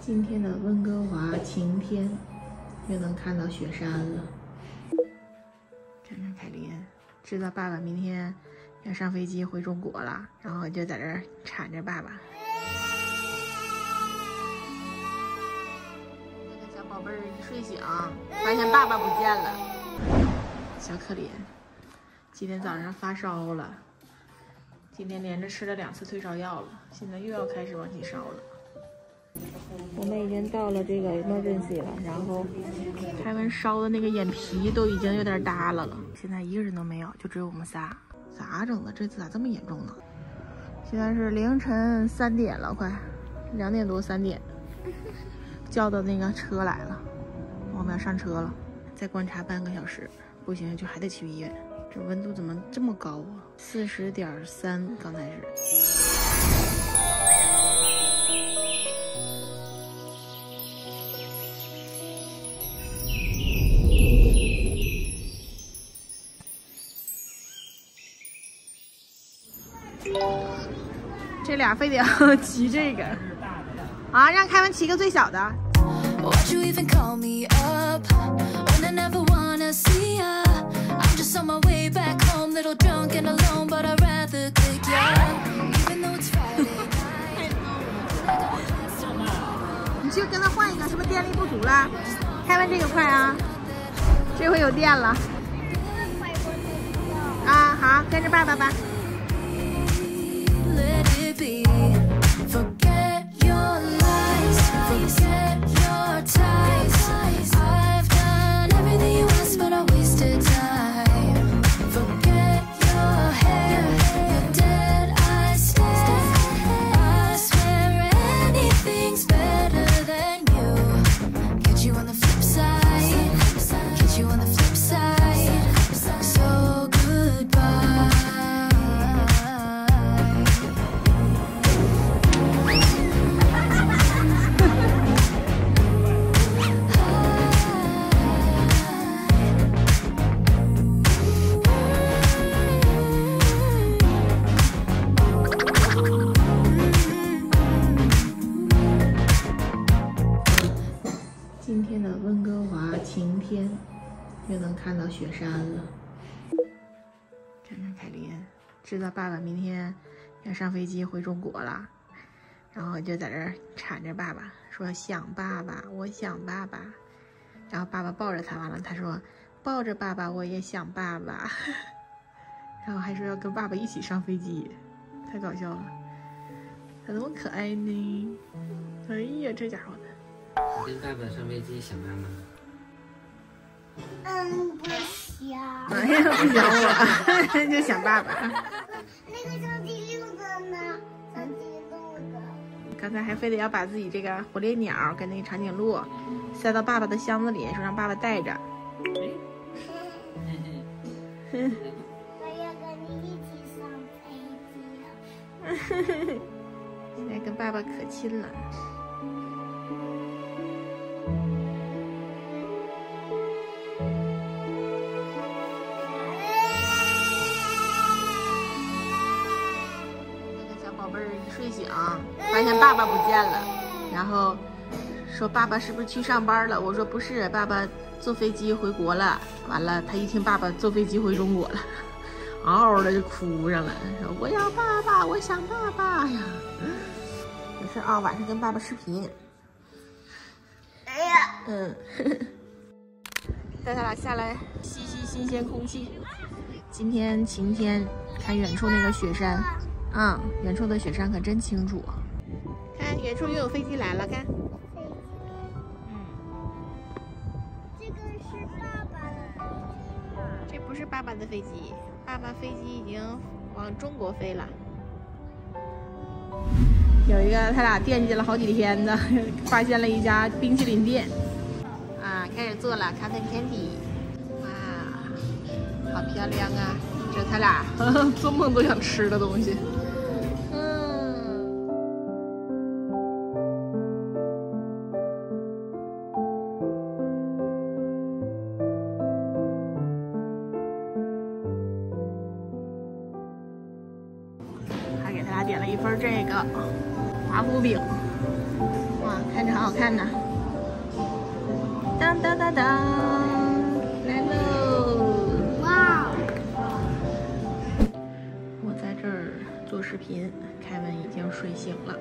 今天的溫哥華晴天，又能看到雪山了。看看凱琳，知道爸爸明天要上飛機回中國了，然後就在這兒纏着爸爸。這個小寶貝兒一睡醒，發現爸爸不見了，小可憐。今天早上發燒了，今天連着吃了2次退烧藥了，现在又要開始往起燒了。我們已經到了這個 emergency 了，然後凱文燒的那個眼皮都已經有點耷拉了，現在一個人都沒有，就只有我們仨，咋整的？這次咋這麼嚴重呢？現在是凌晨3點了，快2點多3點，叫的那個車來了，我們要上車了，再觀察半個小時，不行就還得去醫院。這溫度怎麼這麼高啊？40.3，剛才是。这俩非得要骑这个啊，让凯文骑个最小的。你去跟他換一個，是不是電力不足了？凱文這個快啊，這回有電了。啊，好，跟着爸爸吧。今天的溫哥華晴天，又能看到雪山了。看看凱琳，知道爸爸明天要上飛機回中國了，然後就在這兒纏着爸爸，說想爸爸，我想爸爸。然後爸爸抱着他，完了他說抱着爸爸我也想爸爸，然後還說要跟爸爸一起上飛機，太搞笑了，他多可愛呢！哎呀，這家伙的。跟爸爸上飛機想媽媽？不想。哎呀，不想我，就想爸爸。那個上第6個呢？上第6個。剛才還非得要把自己這個火烈鳥跟那個長頸鹿塞到爸爸的箱子裡，說讓爸爸帶着。我要跟你一起上飛機了。現在跟爸爸可親了。睡醒，發現爸爸不見了，然後說爸爸是不是去上班了？我說不是，爸爸坐飛機回國了。完了，他一聽爸爸坐飛機回中國了，嗷嗷的就哭上了，說我要爸爸，我想爸爸呀。沒事啊，晚上跟爸爸視頻。哎呀，帶他倆下來吸吸新鮮空氣。今天晴天，看遠處那個雪山。啊，遠處的雪山可真清楚。看，遠處又有飛機來了，看。這個是爸爸的飛機吧？這不是爸爸的飛機，爸爸飛機已經往中國飛了。有一個他倆惦記了好幾天的，發現了一家冰淇淋店。啊，開始做了 cotton candy。哇，好漂亮啊！這是他倆做夢都想吃的東西。还给他俩点了一份这个华夫饼，哇，看着好好看呢。當當當當，來嘍！哇！我在這兒做視頻，凱文已經睡醒了，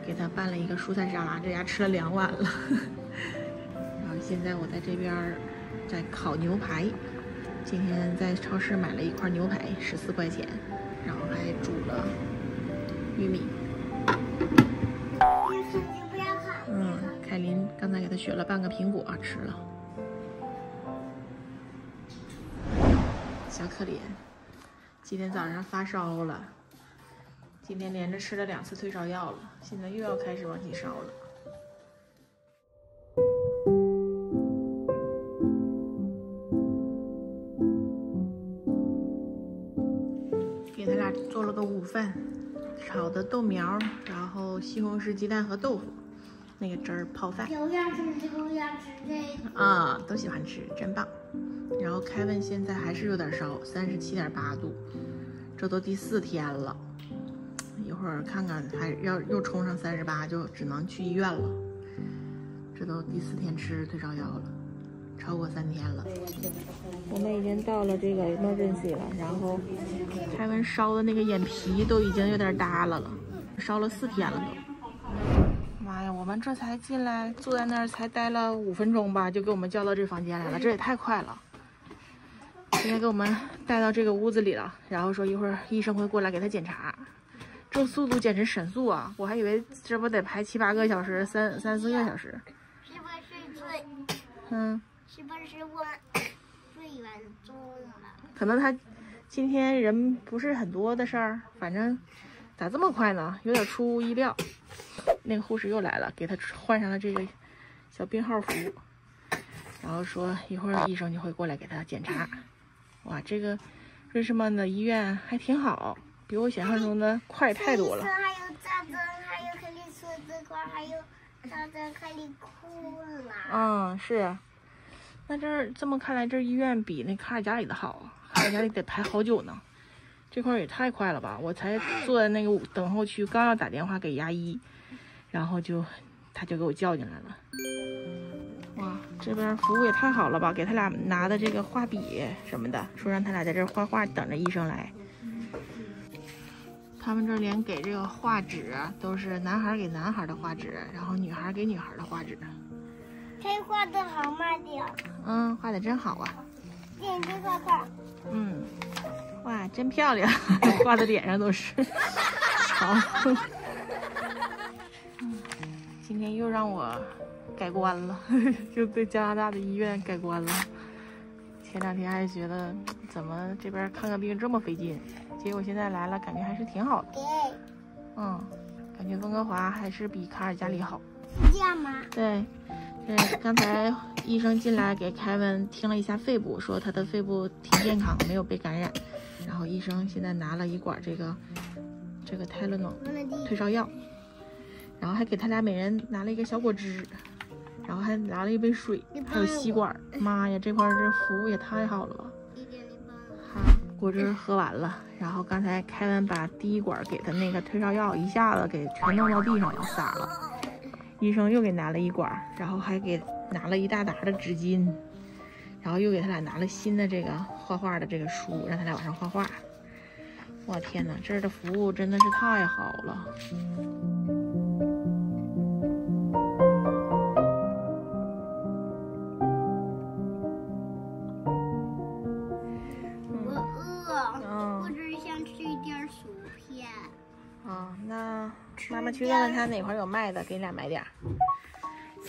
給他拌了一個蔬菜沙拉，這家吃了2碗了。然後現在我在這邊在烤牛排，今天在超市買了一塊牛排，14塊錢，然後還煮了玉米。凱琳剛才給他選了半個蘋果吃了。小可憐，今天早上發燒了，今天連着吃了2次退烧藥了，現在又要開始往起燒了。給他倆做了個午飯，炒的豆苗，然後西紅柿雞蛋和豆腐。那個汁兒泡飯，有想吃这个，有想吃这个啊，都喜歡吃，真棒。然後凱文現在還是有點燒，37.8度，這都第4天了。一會兒看看還要又衝上38，就只能去醫院了。這都第4天吃退燒藥了，超過3天了。我們已經到了這個 emergency 了，然後凱文燒的那個眼皮都已經有點耷拉了，燒了4天了都。媽呀，我們這才進來，坐在那兒才待了5分鐘吧，就給我們叫到這房間來了，這也太快了。現在給我們帶到這個屋子裡了，然後說一會兒醫生會過來給他檢查。這速度簡直神速啊！我還以為這不得排7、8個小時，3、4個小時。是不是最？是不是我最嚴重了？可能他今天人不是很多的事兒，反正咋這麼快呢？有點出乎意料。那個護士又來了，給他換上了這個小病號服，然後說一會兒醫生就會過來給他檢查。哇，這個瑞士曼的醫院還挺好，比我想象中的快太多了。還有扎針，還有可以說這塊，還有扎針可以哭了。是。那這麼看來，這醫院比那卡爾加里的好，卡爾加里得排好久呢。這塊也太快了吧！我才坐在那個等候區，剛要打電話給牙醫，然後他就給我叫進來了。哇，這邊服務也太好了吧！給他倆拿的這個畫筆什麼的，說讓他倆在這畫畫，等着醫生來。他們這連給這個畫紙都是男孩給男孩的畫紙，然後女孩給女孩的畫紙。他畫的好慢的。畫的真好啊！眼睛看看。哇，真漂亮，掛在臉上都是。好，今天又讓我改觀了，又對加拿大的醫院改觀了。前2天還覺得怎麼這邊看個病這麼費勁，結果現在來了，感覺還是挺好的。感覺溫哥華還是比卡爾加里好。這樣嗎？對。剛才醫生進來給凱文聽了一下肺部，說他的肺部挺健康，沒有被感染。然後醫生現在拿了一管這個泰勒諾退燒藥，然後還給他倆每人拿了一個小果汁，然後還拿了一杯水，還有吸管。媽呀，這塊這服務也太好了吧！好，果汁喝完了，然後剛才凱文把第1管給他那個退燒藥一下子給全弄到地上灑了，醫生又給拿了1管，然後還給拿了一大沓的紙巾。然後又給他倆拿了新的這個畫畫的這個書，讓他倆往上畫畫。哇，天哪，這兒的服務真的是太好了。我餓，我只想吃一點薯片。那媽媽去看看他哪塊有賣的，給你倆買點。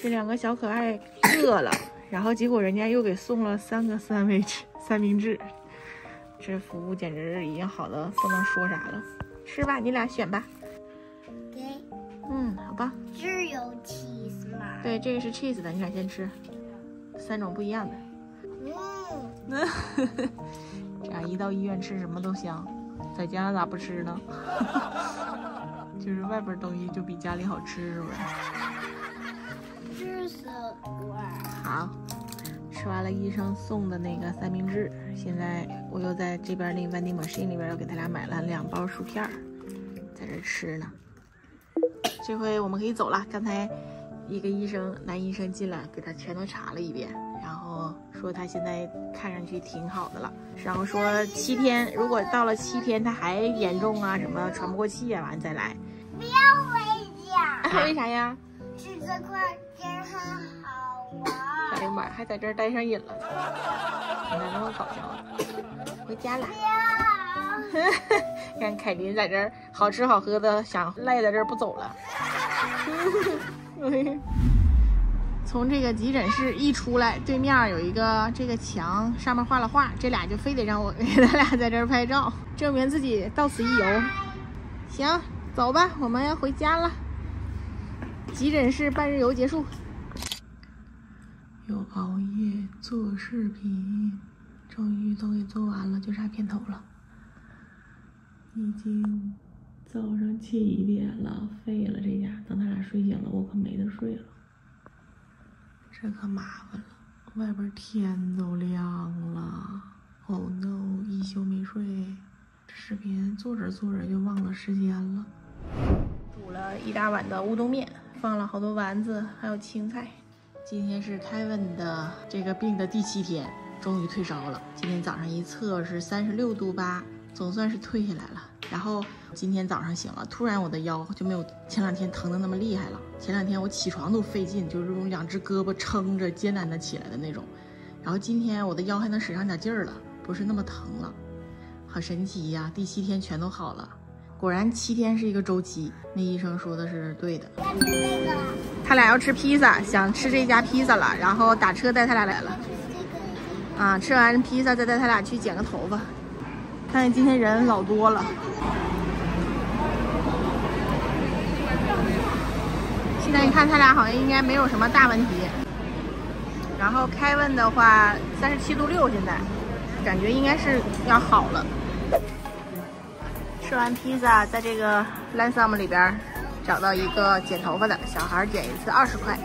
這2個小可愛餓了。然後結果人家又給送了3個三明治，這服務簡直已經好的不能說啥了。吃吧，你倆選吧。給。好吧。只有 cheese 嗎？對，這個是 cheese 的，你倆先吃，3種不一樣的。這樣一到醫院吃什麼都香，在加拿大不吃呢。就是外邊東西就比家裡好吃，是不是？好，吃完了醫生送的那個三明治，現在我又在這邊那 vending machine 裡邊又給他倆買了2包薯片，在這吃呢。這回我們可以走了。剛才一个医生，男醫生進來給他全都查了一遍，然後說他現在看上去挺好的了，然後說7天，如果到了7天他還嚴重啊，什麼喘不過氣啊，完再來。不要回家。為啥呀？吃這塊真很好玩。哎呀媽呀，還在這兒待上癮了，你咋那麼搞笑啊？回家了。看凱琳在這兒好吃好喝的，想賴在這兒不走了。從這個急診室一出來，對面有一個這個牆，上面畫了畫，這倆就非得讓我給他倆在這兒拍照，證明自己到此一遊。行，走吧，我們要回家了。急診室半日遊結束。又熬夜做視頻，終於都給做完了，就差片頭了。已經早上7點了，廢了這家。等他倆睡醒了，我可沒得睡了。這可麻煩了，外邊天都亮了。Oh no， 一宿沒睡。這視頻做着做着就忘了時間了。煮了一大碗的烏冬麵，放了好多丸子，還有青菜。今天是凱文的這個病的第7天，終於退燒了。今天早上一測是36度8。總算是退下來了，然後今天早上醒了，突然我的腰就沒有前2天疼的那麼厲害了。前2天我起床都費勁，就是用2隻胳膊撐着艱難的起來的那種。然後今天我的腰還能使上點勁兒了，不是那麼疼了，好神奇呀！第7天全都好了，果然7天是一個週期，那醫生說的是對的。他倆要吃披薩，想吃這家披薩了，然後打車帶他倆來了。啊，吃完披薩再帶他倆去剪個頭髮。看見今天人老多了，現在你看他倆好像應該沒有什麼大問題。然後凱文的話37度6，現在感覺應該是要好了。吃完披薩，在這個 Lansome 裡邊找到一個剪頭髮的，小孩剪一次20塊，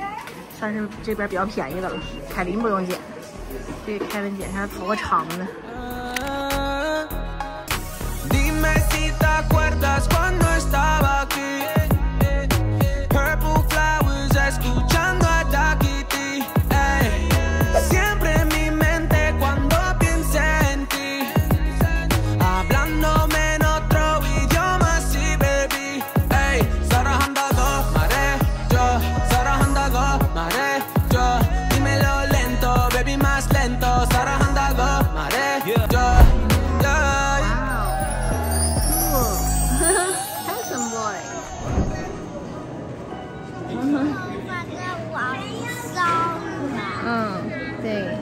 算是這邊比較便宜的了。凱琳不用剪，這個凱文剪，他的頭髮長的。Cuando estaba aquí, purple flowers, escuchando a Duckity, siempre en mi mente cuando piense en ti, hablándome en otro idioma, sí, baby, sarajando mare, yo, dímelo lento, baby, más lento, sarajando mare, yo.對，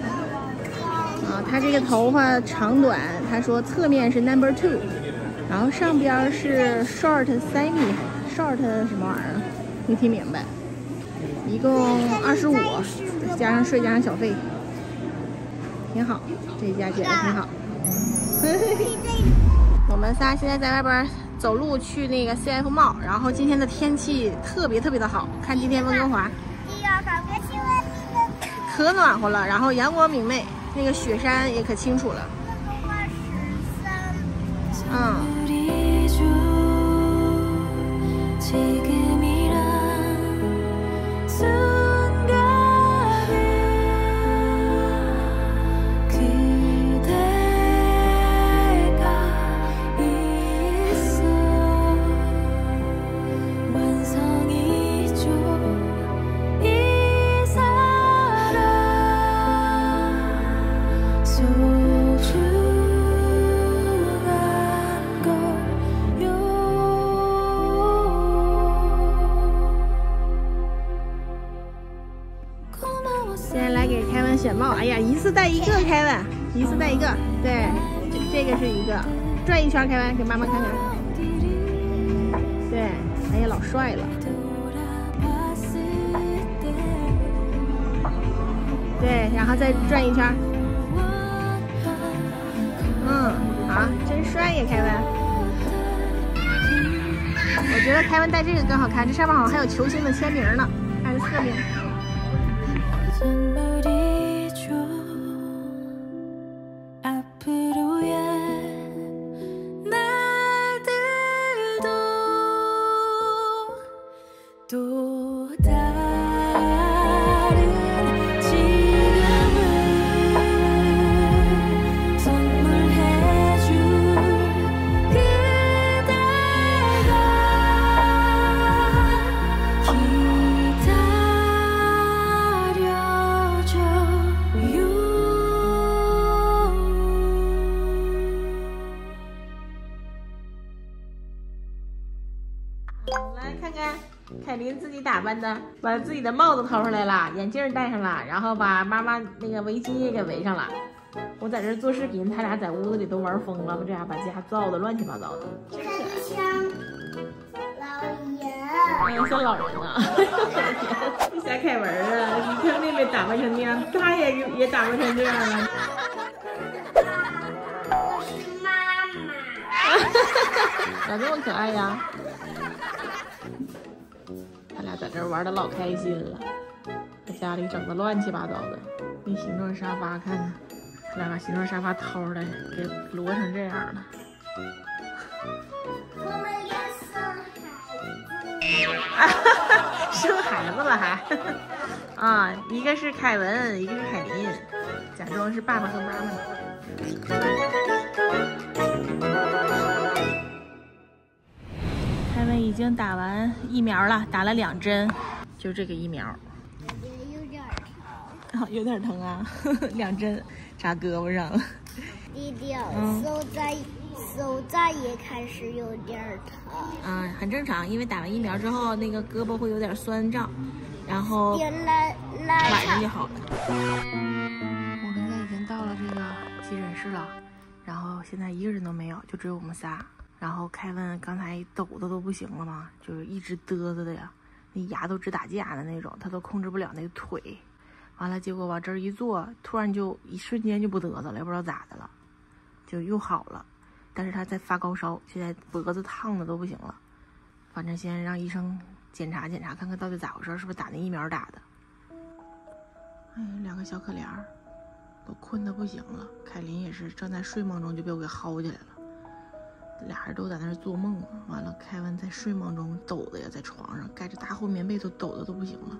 他這個頭髮長短，他說側面是 No. 2，然後上邊是 short semi，short 什麼玩意兒？沒聽明白。一共25，加上稅加上小費，挺好，這家剪得挺好。我們仨現在在外邊走路去那個 CF Mall，然後今天的天氣特別的好，看今天溫哥華。可暖和了，然後陽光明媚，那個雪山也可清楚了。现在来给凯文选帽，哎呀，一次戴一个，凯文，一次戴一个，对，这个是一个，转一圈，凯文给媽媽看看，对，哎呀，老帥了，对，然後再轉一圈，好，真帥呀，凱文。我覺得凱文戴這個更好看，這上面好像還有球星的簽名呢，還是側面。 또 다른 打扮的，把自己的帽子掏出来了，眼镜戴上了，然后把媽媽那個圍巾也給圍上了。我在這做視頻，他倆在屋子裡都玩瘋了，我這樣把家造的亂七八糟的。真可愛。像老人。像老人啊！你瞎凱文啊！你看妹妹打扮成那樣，他也打扮成這樣了。我是媽媽。咋這麼可愛呀？他倆在這玩的老開心了，把家裡整的亂七八糟的。那形状沙發，看看，他倆把形状沙發掏出来，給摞成這樣了。我們要生孩子。生孩子了還？啊，一個是凱文，一個是凱琳，假裝是爸爸和媽媽。凯文已經打完疫苗了，打了2針，就這個疫苗。有點疼。有點疼啊，2針扎胳膊上了。弟弟，手再也開始有點疼。很正常，因為打完疫苗之後，那個胳膊會有點酸脹，然後晚上就好了。我現在已經到了這個急診室了，然後現在一個人都沒有，就只有我們仨。然後凱文剛才抖的都不行了嘛，就是一直嘚瑟的呀，那牙都直打架的那種，他都控制不了那个腿。完了，結果往這兒一坐，突然就一瞬間就不嘚瑟了，也不知道咋的了，就又好了。但是他在發高燒，現在脖子燙的都不行了。反正先讓醫生檢查檢查，看看到底咋回事，是不是打那疫苗打的。哎，2個小可憐都困得不行了。凱琳也是正在睡夢中就被我給薅起來了，倆人都在那兒做夢。完了，凱文在睡夢中抖的呀，在床上蓋着大厚棉被都抖的都不行了，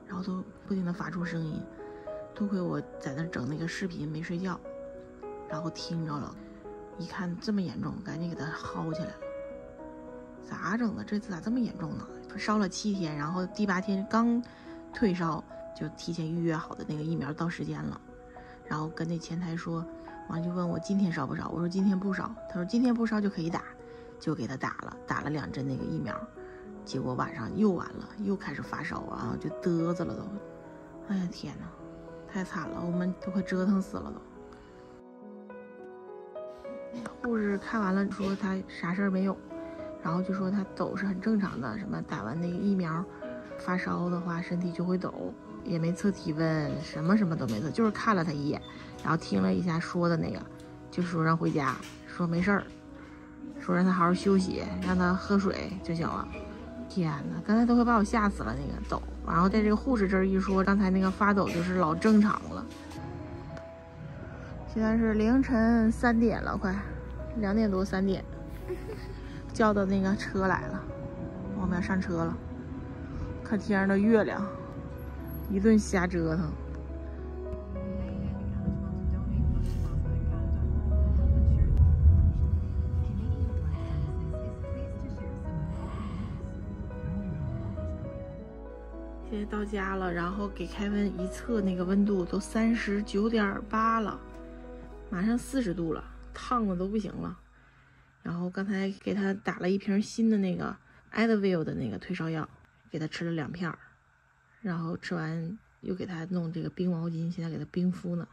然後都不停的發出聲音。多虧我在那整那個視頻沒睡覺，然後聽着了。一看這麼嚴重，趕緊給他薅起來了。咋整的？這次咋這麼嚴重呢？燒了7天，然後第8天剛退燒，就提前預約好的那個疫苗到時間了。然後跟那前台說，完就問我今天燒不燒？我說今天不燒。他說今天不燒就可以打，就給他打了2針那個疫苗。結果晚上又完了，又開始發燒啊，就嘚瑟了都。哎呀天哪，太慘了，我們都快折騰死了都。護士看完了說他啥事兒沒有，然後就說他抖是很正常的，什麼打完那個疫苗發燒的話身體就會抖，也沒測體溫，什麼都沒測，就是看了他一眼，然後聽了一下說的那個，就說讓回家，說沒事兒，說讓他好好休息，讓他喝水就行了。天哪，剛才都快把我嚇死了，那個抖。然後在這個護士這兒一說，剛才那個發抖就是老正常了。現在是凌晨3點了，快2點多3點，叫的那個車來了，我們要上車了。看天上的月亮，一頓瞎折騰。现在到家了，然後給凱文一測那個溫度都39.8了。馬上40度了，燙的都不行了。然後剛才給他打了一瓶新的那個 Advil 的那個退燒藥，給他吃了2片，然後吃完又給他弄這個冰毛巾，現在給他冰敷呢。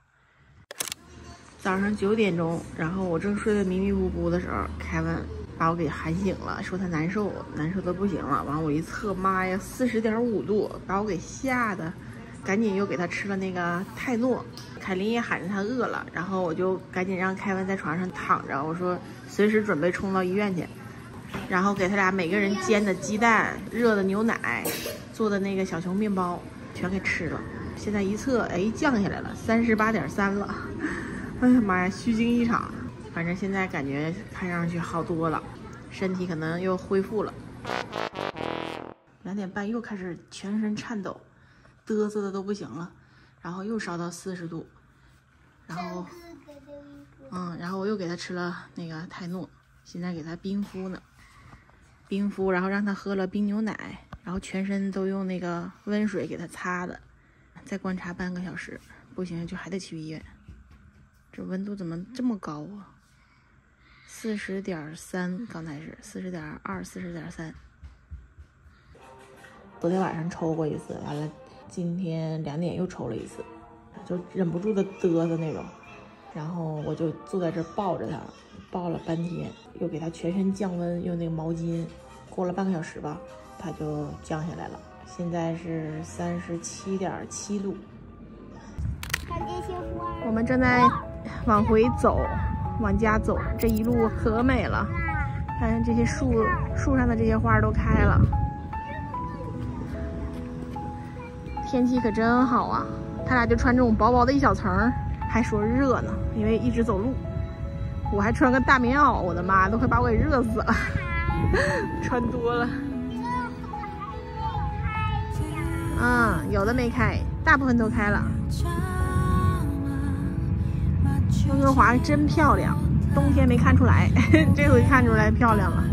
早上9點鐘，然後我正睡得迷迷糊糊的時候，凱文把我給喊醒了，說他難受的不行了。完我一測，媽呀，40.5度，把我給嚇得，趕緊又給他吃了那個泰諾。凱琳也喊着他餓了，然後我就趕緊讓凱文在床上躺着，我說隨時準備衝到醫院去，然後給他倆每個人煎的雞蛋、熱的牛奶、做的那個小熊麵包全給吃了。現在一測，哎，降下來了，38.3了。哎呀媽呀，虛驚一場。反正現在感覺看上去好多了，身體可能又恢復了。2點半又開始全身顫抖，嘚瑟的都不行了，然後又燒到40度。然後，然後我又給他吃了那個泰諾，現在給他冰敷呢，冰敷，然後讓他喝了冰牛奶，然後全身都用那個溫水給他擦的，再觀察半個小時，不行就還得去醫院。這溫度怎麼這麼高啊？40.3，剛才是40.2、40.3。昨天晚上抽過一次，完了今天2点又抽了一次，就忍不住的嘚瑟那种。然后我就坐在这抱着他，抱了半天，又给他全身降溫，用那個毛巾，過了半個小時吧，他就降下來了。現在是37.7度。看這些花。我們正在往回走，往家走，這一路可美了。看這些樹上的這些花都開了，天氣可真好啊！他倆就穿這種薄薄的一小層，還說熱呢，因為一直走路。我還穿個大棉襖，我的媽，都快把我給熱死了，穿多了。有的沒開，大部分都開了。溫哥華真漂亮，冬天沒看出來，這回看出來漂亮了。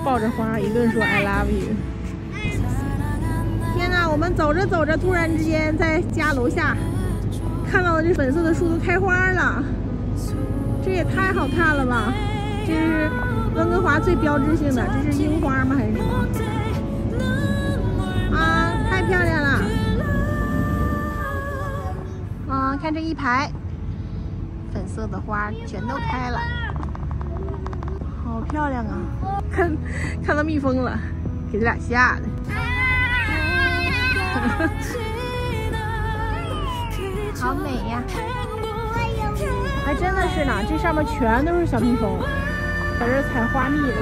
抱着花一頓說 I love you。天哪，我們走着走着，突然之間在家樓下看到这粉色的樹都開花了，這也太好看了吧！這是溫哥華最標誌性的，這是櫻花嗎還是什麼？啊，太漂亮了！啊，看這一排粉色的花全都開了，好漂亮啊！看到蜜蜂了，給這倆嚇的。好美呀！還真的是呢，這上面全都是小蜜蜂，在這採花蜜的。